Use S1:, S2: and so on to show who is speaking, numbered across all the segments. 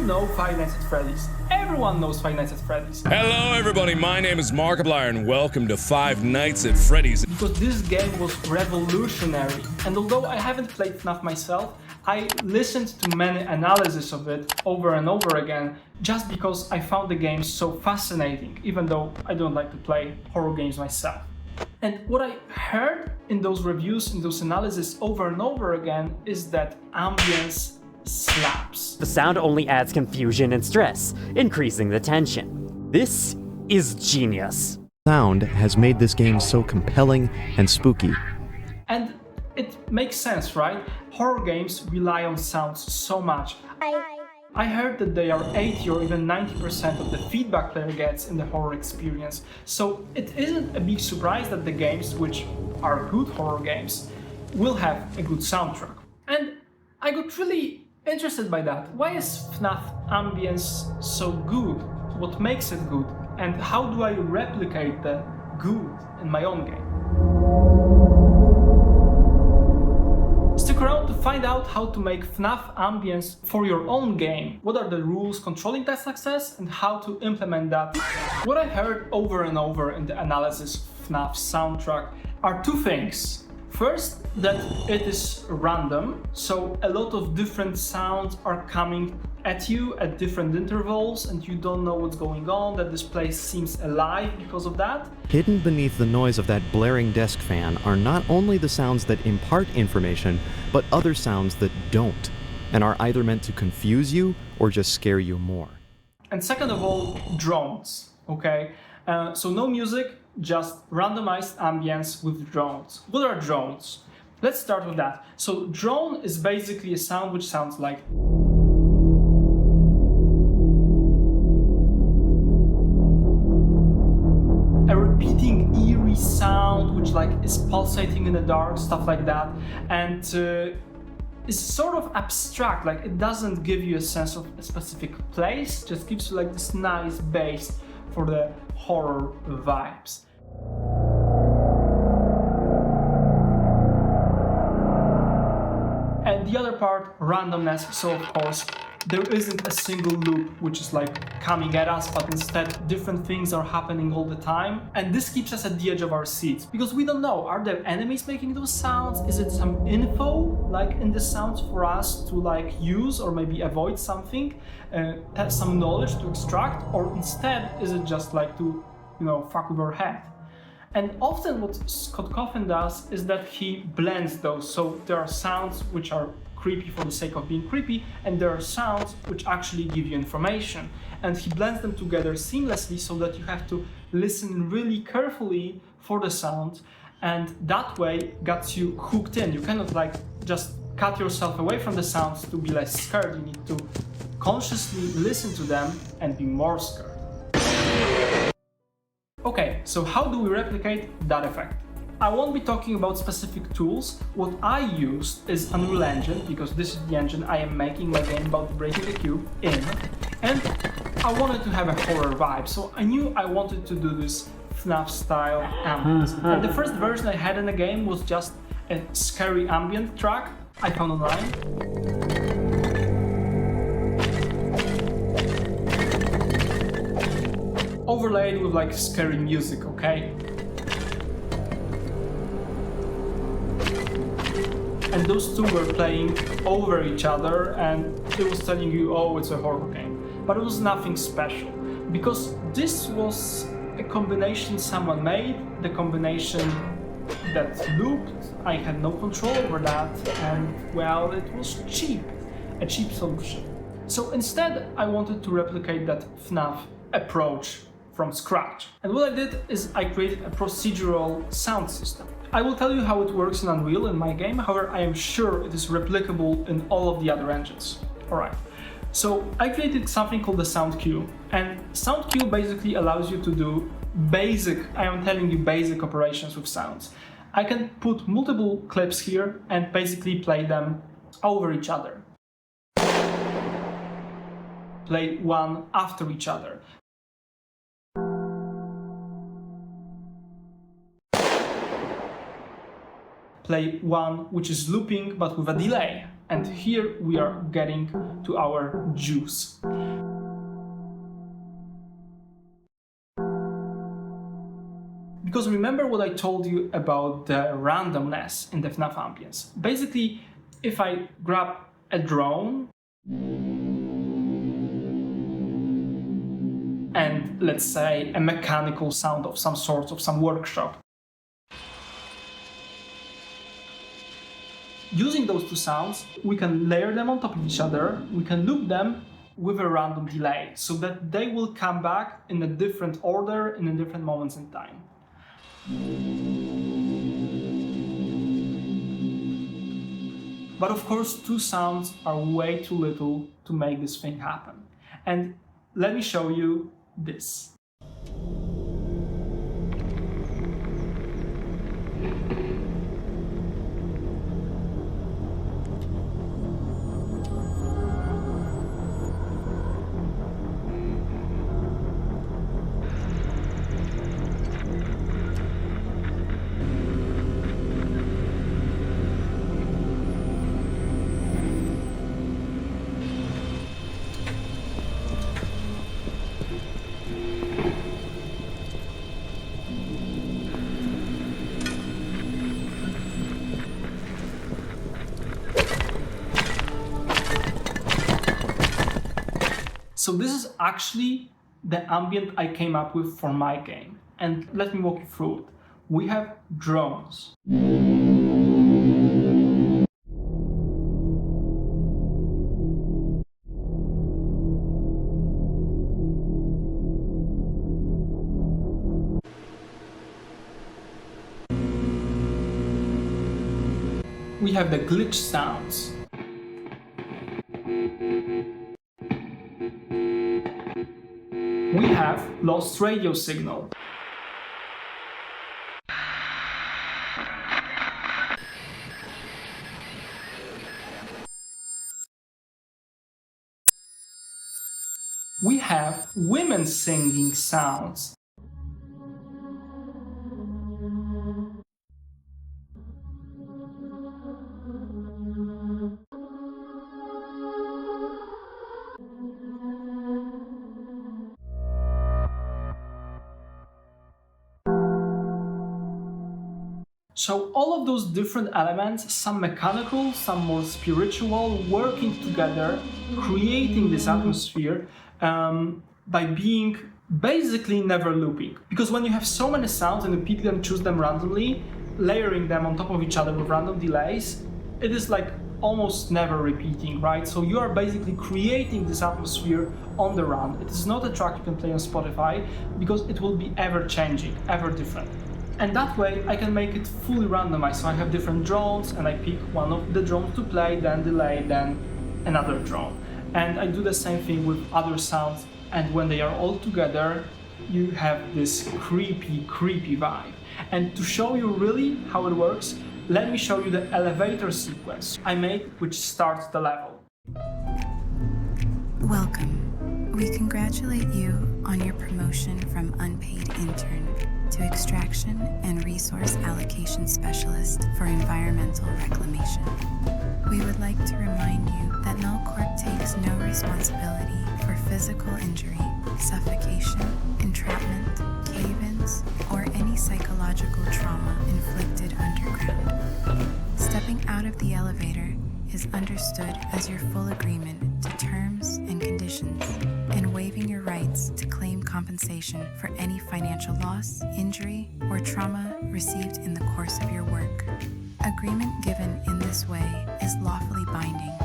S1: know Five Nights at Freddy's. Everyone knows Five Nights at Freddy's.
S2: Hello everybody, my name is Markiplier and welcome to Five Nights at Freddy's.
S1: Because this game was revolutionary, and although I haven't played FNAF myself, I listened to many analyses of it over and over again just because I found the game so fascinating, even though I don't like to play horror games myself. And what I heard in those reviews, in those analyses over and over again, is that Ambience slaps.
S3: The sound only adds confusion and stress, increasing the tension. This is genius.
S4: Sound has made this game so compelling and spooky.
S1: And it makes sense, right? Horror games rely on sounds so much. I heard that they are 80 or even 90% of the feedback player gets in the horror experience. So it isn't a big surprise that the games, which are good horror games, will have a good soundtrack. And I got really interested by that. Why is FNAF Ambience so good? What makes it good? And how do I replicate the good in my own game? Stick around to find out how to make FNAF Ambience for your own game. What are the rules controlling that success and how to implement that. What I heard over and over in the analysis of FNAF soundtrack are two things. First, that it is random, so a lot of different sounds are coming at you at different intervals and you don't know what's going on, that this place seems alive because of that.
S4: Hidden beneath the noise of that blaring desk fan are not only the sounds that impart information, but other sounds that don't, and are either meant to confuse you or just scare you more.
S1: And second of all, drones, okay? So no music, just randomized ambience with drones. What are drones? Let's start with that. So drone is basically a sound which sounds like a repeating eerie sound which like is pulsating in the dark, stuff like that, and it's sort of abstract, like it doesn't give you a sense of a specific place, just gives you like this nice base for the horror vibes. And the other part, randomness, so of course there isn't a single loop which is like coming at us, but instead different things are happening all the time, and this keeps us at the edge of our seats because we don't know, are there enemies making those sounds? Is it some info like in the sounds for us to like use or maybe avoid something, have some knowledge to extract, or instead is it just like to, you know, fuck with our head? And often what Scott Coffin does is that he blends those, so there are sounds which are creepy for the sake of being creepy, and there are sounds which actually give you information. And he blends them together seamlessly so that you have to listen really carefully for the sound, and that way gets you hooked in. You kind of like just cut yourself away from the sounds to be less scared. You need to consciously listen to them and be more scared. Okay, so how do we replicate that effect? I won't be talking about specific tools. What I used is Unreal Engine, because this is the engine I am making my game about breaking the cube in. And I wanted to have a horror vibe, so I knew I wanted to do this FNAF style ambience. And the first version I had in the game was just a scary ambient track I found online. Overlaid with like scary music, okay? And those two were playing over each other and it was telling you, oh, it's a horror game. But it was nothing special, because this was a combination someone made, the combination that looped, I had no control over that, and well, it was cheap, a cheap solution. So instead, I wanted to replicate that FNAF approach from scratch. And what I did is I created a procedural sound system. I will tell you how it works in Unreal in my game, however I am sure it is replicable in all of the other engines. Alright, so I created something called the sound queue, and sound queue basically allows you to do basic, I am telling you basic operations with sounds. I can put multiple clips here and basically play them over each other. Play one after each other. Play one which is looping but with a delay. And here we are getting to our juice. Because remember what I told you about the randomness in the FNAF ambience. Basically, if I grab a drone and let's say a mechanical sound of some sort of some workshop, using those two sounds, we can layer them on top of each other, we can loop them with a random delay, so that they will come back in a different order in a different moments in time. But of course, two sounds are way too little to make this thing happen. And let me show you this. So this is actually the ambient I came up with for my game. And let me walk you through it. We have drones. We have the glitch sounds. We have lost radio signal. We have women singing sounds. So all of those different elements, some mechanical, some more spiritual, working together, creating this atmosphere by being basically never looping. Because when you have so many sounds and you pick them, choose them randomly, layering them on top of each other with random delays, it is like almost never repeating, right? So you are basically creating this atmosphere on the run. It is not a track you can play on Spotify because it will be ever changing, ever different. And that way I can make it fully randomized. So I have different drones and I pick one of the drones to play, then delay, then another drone. And I do the same thing with other sounds. And when they are all together, you have this creepy vibe. And to show you really how it works, let me show you the elevator sequence I made, which starts the level.
S5: Welcome. We congratulate you on your promotion from unpaid intern to Extraction and Resource Allocation Specialist for Environmental Reclamation. We would like to remind you that Nullcorp takes no responsibility for physical injury, suffocation, entrapment, cave-ins, or any psychological trauma inflicted underground. Stepping out of the elevator is understood as your full agreement to terms and conditions, and waiving your rights to claim compensation for any financial loss, injury, or trauma received in the course of your work. Agreement given in this way is lawfully binding.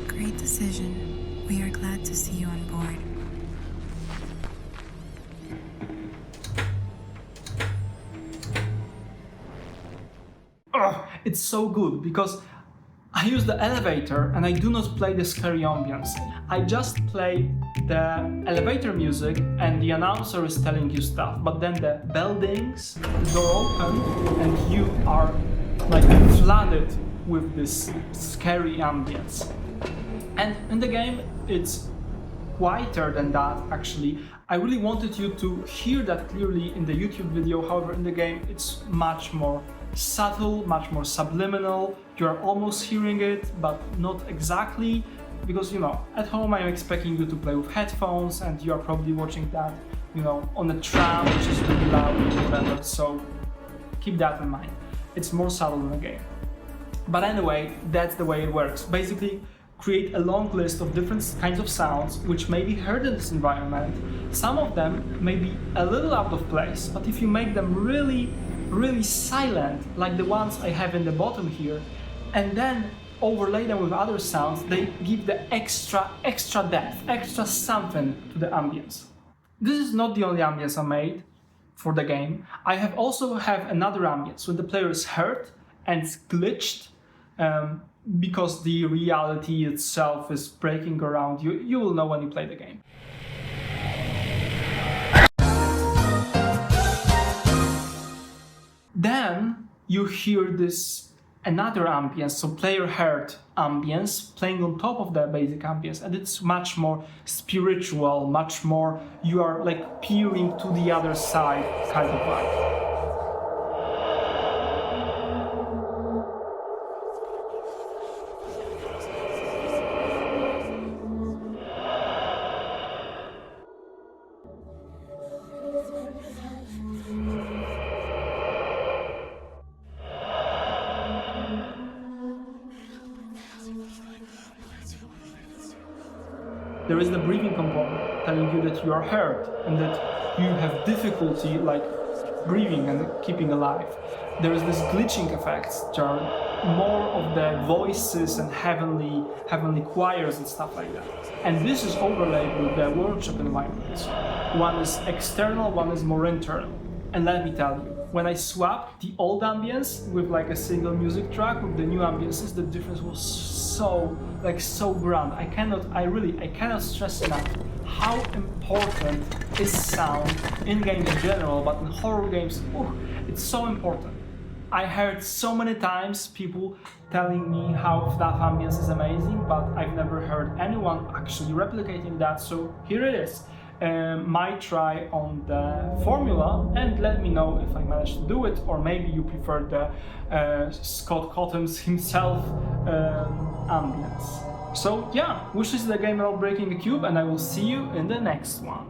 S5: Great decision. We are glad to see you on board.
S1: Oh, it's so good because I use the elevator and I do not play the scary ambience. I just play the elevator music and the announcer is telling you stuff, but then the bell dings, the door opens, and you are like flooded with this scary ambience. And in the game, it's quieter than that, actually. I really wanted you to hear that clearly in the YouTube video, however in the game it's much more subtle, much more subliminal. You are almost hearing it, but not exactly, because at home I'm expecting you to play with headphones and you are probably watching that, on a tram, which is really loud or whatever, so keep that in mind. It's more subtle in the game. But anyway, that's the way it works. Basically, create a long list of different kinds of sounds which may be heard in this environment. Some of them may be a little out of place, but if you make them really, really silent, like the ones I have in the bottom here, and then overlay them with other sounds, they give the extra depth, extra something to the ambience. This is not the only ambience I made for the game. I also have another ambience when the player is hurt and glitched, because the reality itself is breaking around you. You will know when you play the game. Then you hear this another ambience, so player heard ambience playing on top of the basic ambience, and it's much more spiritual, much more you are like peering to the other side kind of vibe. There is the breathing component telling you that you are hurt and that you have difficulty like breathing and keeping alive. There is this glitching effects, which are more of the voices and heavenly choirs and stuff like that. And this is overlaid with the workshop environments. One is external, one is more internal. And let me tell you, when I swapped the old ambience with like a single music track with the new ambiences, the difference was so grand. I cannot stress enough how important is sound in games in general, but in horror games, it's so important. I heard so many times people telling me how FNAF ambience is amazing, but I've never heard anyone actually replicating that, so here it is. My try on the formula, and let me know if I managed to do it, or maybe you prefer the Scott Cotham's himself ambience. So yeah, wishes the game about breaking the cube, and I will see you in the next one.